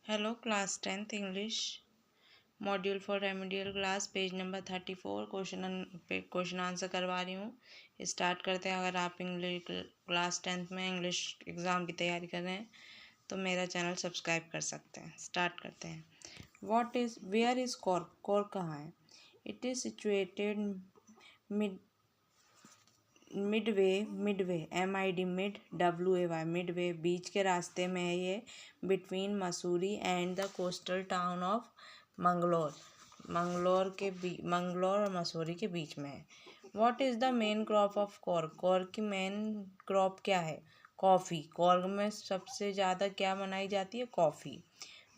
Hello class 10th English module for remedial class page number 34 question answer करवा रही हूँ। Start करते हैं। अगर आप इंग्लिश क्लास 10th में इंग्लिश एग्ज़ाम की तैयारी कर रहे हैं तो मेरा चैनल सब्सक्राइब कर सकते हैं। स्टार्ट करते हैं। Where is cork? कॉर्क कहाँ है? It is situated midway MID WAY midway बीच के रास्ते में है ये, between Mysore and the coastal town of Mangalore. Mangalore और मसूरी के बीच में है। What is the main crop of Coorg? Coorg की मेन क्रॉप क्या है? कॉफ़ी। कॉर्क में सबसे ज़्यादा क्या बनाई जाती है? Coffee.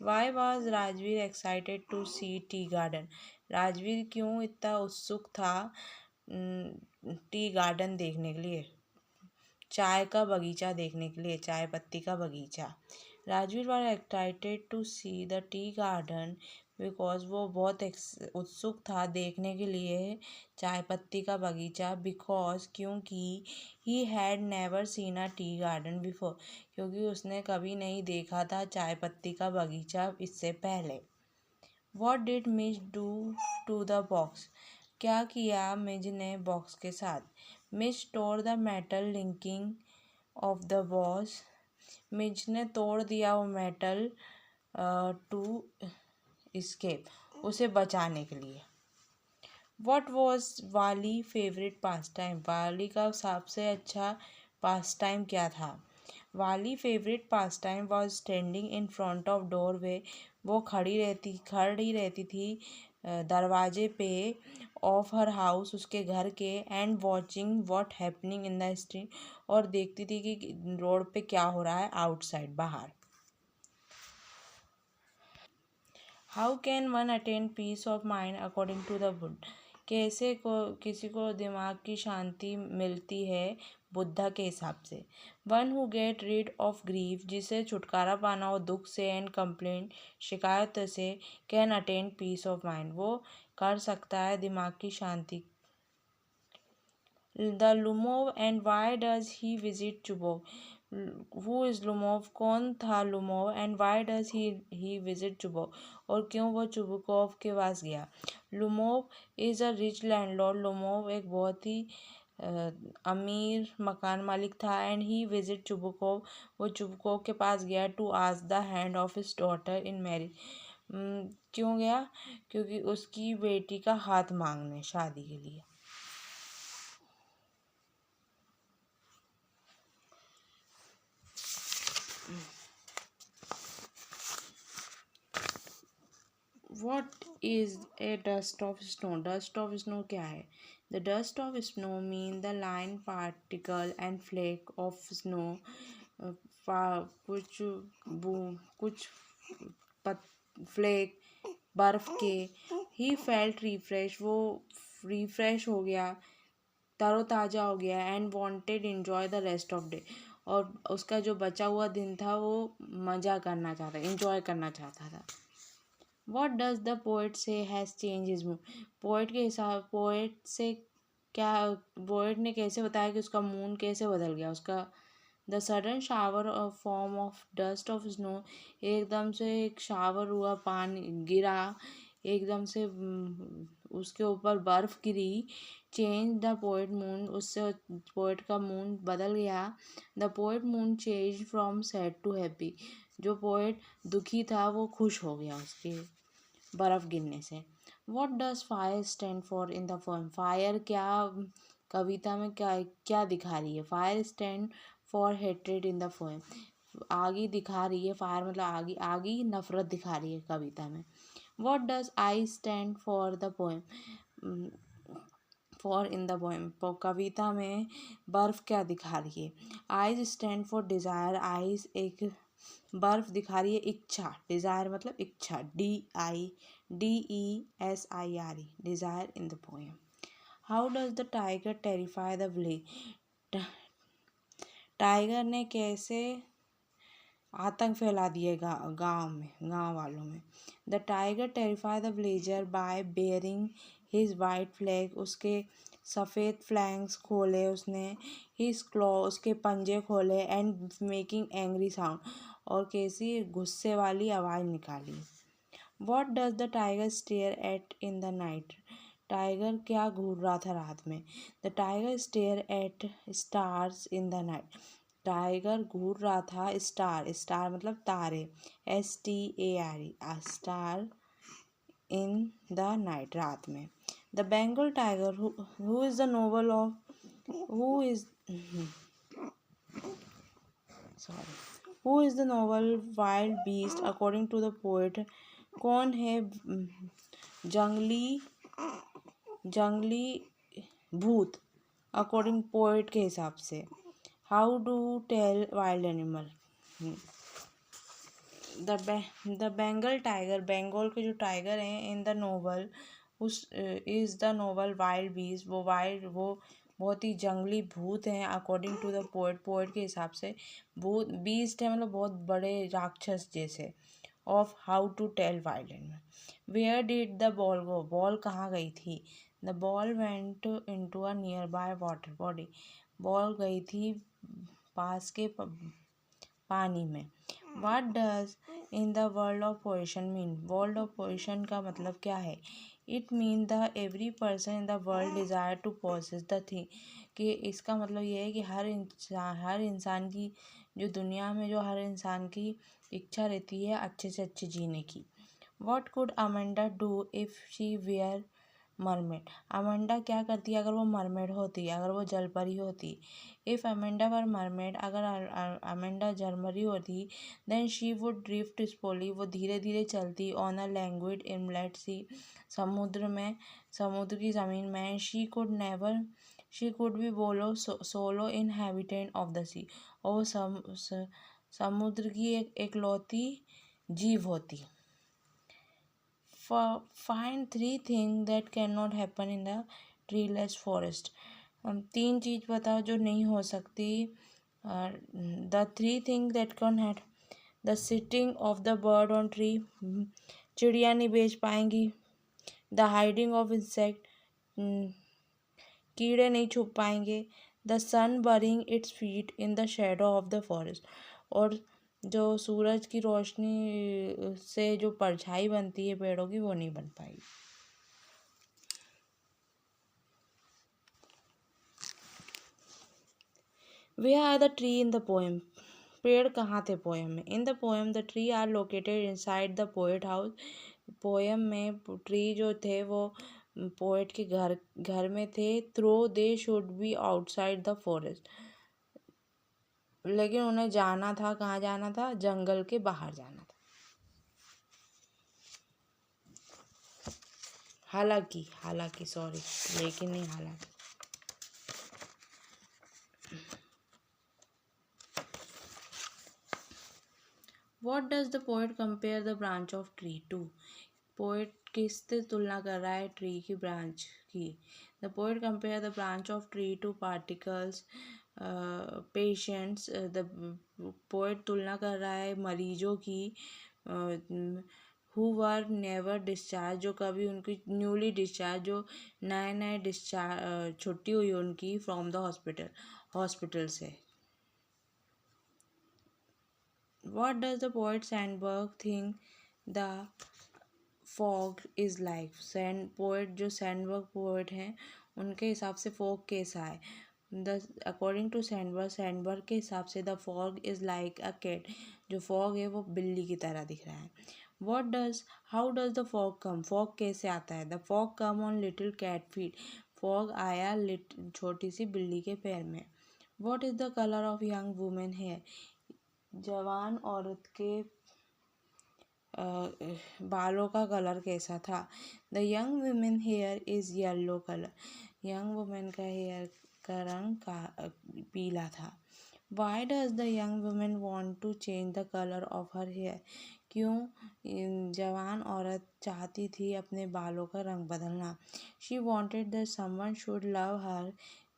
Why was Rajveer excited to see tea garden? Rajveer क्यों इतना उत्सुक था टी गार्डन देखने के लिए, चाय का बगीचा देखने के लिए, चाय पत्ती का बगीचा। Rajveer was excited to see the tea garden because वो बहुत उत्सुक था देखने के लिए चाय पत्ती का बगीचा, बिकॉज क्योंकि he had never seen a tea garden before, क्योंकि उसने कभी नहीं देखा था चाय पत्ती का बगीचा इससे पहले। What did Midge do to the box? क्या किया मिज ने बॉक्स के साथ? Midge tore the metal linking of the box. Midge ने तोड़ दिया वो मेटल टू escape, उसे बचाने के लिए। What was Valli favourite pastime? Valli का सबसे अच्छा पास टाइम क्या था? Valli favourite pastime was standing in front of doorway. वो खड़ी रहती थी दरवाजे पे ऑफ हर हाउस, उसके घर के, and watching what happening in the street, और देखती थी कि रोड पे क्या हो रहा है आउटसाइड, बाहर। How can one attain peace of mind according to the Buddha? कैसे किसी को दिमाग की शांति मिलती है बुद्धा के हिसाब से? One who get rid of grief, जिसे छुटकारा पाना हो दुख से, एंड कंप्लेंट, शिकायत से, can attain peace of mind, वो कर सकता है दिमाग की शांति। The Lomov and why does he visit Chubukov? Who is Lomov? कौन था Lomov? And why does he visit Chubukov, और क्यों वो चुबुकोव के पास गया? Lomov is a rich landlord. Lomov एक बहुत ही अमीर मकान मालिक था। एंड ही विजिट चुबुकोव, वो चुबुकोव के पास गया to ask the hand of his daughter in marriage. क्यों गया? क्योंकि उसकी बेटी का हाथ मांगने शादी के लिए। What is a dust of snow? Dust of snow क्या है? The dust of snow mean the line particle and flake of snow, कुछ फ्लेक बर्फ के। He felt refresh, वो रिफ्रेश हो गया, तरोताज़ा हो गया, and wanted enjoy the rest of day, और उसका जो बचा हुआ दिन था वो मज़ा करना चाहता, इंजॉय करना चाहता था। वॉट डज द पोइट से has change his mood? Poet से क्या, पोइट ने कैसे बताया कि उसका मूड कैसे बदल गया उसका? The sudden shower of form of dust of snow, एकदम से एक शावर हुआ, पानी गिरा एकदम से, उसके ऊपर बर्फ़ गिरी। चेंज द पोइट मूड, उससे पोइट का मूड बदल गया। The poet mood change from sad to happy, जो पोइट दुखी था वो खुश हो गया उसके बर्फ़ गिरने से। What does fire stand for in the poem? Fire क्या कविता में क्या क्या दिखा रही है? Fire stand for hatred in the poem, आगी दिखा रही है, फायर मतलब आगी नफरत दिखा रही है कविता में। What does ice stand for the poem? For in the poem, कविता में बर्फ़ क्या दिखा रही है? Ice stand for desire, ice एक बर्फ दिखा रही है इच्छा, डिज़ायर मतलब इच्छा, DESIRE, desire in the poem. How does the tiger terrify the village? Tiger ने कैसे आतंक फैला दिए गांव वालों में। The tiger terrify the villager by bearing his white flag, उसके सफ़ेद फ्लैंक्स खोले उसने, हिज क्लॉ, उसके पंजे खोले, एंड मेकिंग एंग्री साउंड, और कैसी गुस्से वाली आवाज़ निकाली। What does the tiger stare at in the night. Tiger क्या घूर रहा था रात में। The tiger stare at stars in the night. Tiger घूर रहा था स्टार, स्टार मतलब तारे, STARE, star in the night, रात में। The Bengal tiger who is the novel of who is sorry who is the novel wild beast according to the poet. कौन है जंगली जंगली भूत अकॉर्डिंग पोएट के हिसाब से। How do tell wild animal. The Bengal tiger, Bengal के जो टाइगर हैं इन द नोवेल उस is the novel wild beast, वो बहुत ही जंगली भूत हैं according to the poet, poet के हिसाब से। भूत बीस्ट है मतलब बहुत बड़े राक्षस जैसे। Of how to tell wild animal. Where did the ball go, ball कहाँ गई थी। The ball went into a nearby water body, ball गई थी पास के पानी में। What does in the world of position mean, world of position का मतलब क्या है। It mean the every person in the world desire to possess the thing, कि इसका मतलब ये है कि हर इंसान की जो दुनिया में जो हर इंसान की इच्छा रहती है अच्छे से अच्छे जीने की। What could Amanda do if she where mermaid. Amanda क्या करती अगर वो मरमेड होती, अगर वो जलपरी होती। इफ़ अमेंडा वर मरमेड, अगर अमेंडा जलपरी होती, then she would drift slowly, वो धीरे धीरे चलती ऑन अ लैंग्विड इनलेट सी, समुद्र में, समुद्र की ज़मीन में। शी कुड बी बोलो सोलो इनहेबिटेंट ऑफ द सी, और वो समुद्र की एक एकलौती जीव होती। Find 3 things that cannot happen in the treeless forest. तीन चीज़ बताओ जो नहीं हो सकती। The 3 things that can happen. The sitting of the bird on tree, चिड़िया नहीं बेच पाएंगी। The hiding of insect, कीड़े नहीं छुप पाएंगे। The sun burying its feet in the shadow of the forest, और जो सूरज की रोशनी से जो परछाई बनती है पेड़ों की वो नहीं बन पाएगी। Where are the tree in the poem? पेड़ कहाँ थे पोएम में। In the poem the tree are located inside the poet house. Poem में ट्री जो थे वो पोएट के घर में थे। Though they should be outside the forest, लेकिन उन्हें जाना था, कहाँ जाना था, जंगल के बाहर जाना था। हालांकि सॉरी, लेकिन नहीं हालांकि। What does the poet compare the branch of tree to? Poet किससे तुलना कर रहा है ट्री की ब्रांच की। The poet compare the branch of tree two particles patients. The poet तुलना कर रहा है मरीजों की हु वर नेवर डिस्चार्ज, जो कभी उनकी न्यूली डिस्चार्ज, जो नए डिस्चार्ज छुट्टी हुई उनकी फ्रॉम द हॉस्पिटल से। What does the poet Sandberg think the fog is like? Poet जो सैंडबर्ग पोएट हैं उनके हिसाब से फॉग कैसा है। अकॉर्डिंग टू सैंडबर्ग के हिसाब से the fog is like a cat, जो फॉग है वो बिल्ली की तरह दिख रहा है। How does the fog come, fog कैसे आता है। The fog come on little cat feet, fog आया छोटी सी बिल्ली के पैर में। What is the colour of young women hair, जवान औरत के बालों का कलर कैसा था। The young women hair is yellow colour, young women का हेयर का रंग पीला था। Why does the young women want to change the colour of her hair, क्यों जवान औरत चाहती थी अपने बालों का रंग बदलना। She wanted that someone should love हर,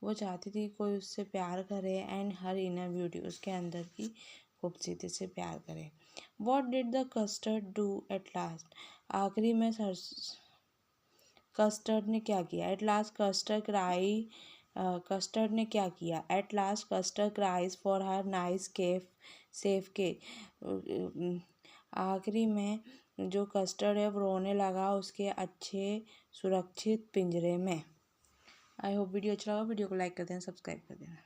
वो चाहती थी कोई उससे प्यार करे। एंड हर इनर ब्यूटी, उसके अंदर की खूबसूरती से प्यार करे। What did the custard do at last, आखिरी में कस्टर्ड ने क्या किया। एट लास्ट कस्टर्ड ने क्या किया। At last custard cries for her nice safe के। आखिरी में जो कस्टर्ड है वो रोने लगा उसके अच्छे सुरक्षित पिंजरे में। आई होप वीडियो अच्छा लगा। वीडियो को लाइक कर देना, सब्सक्राइब कर देना।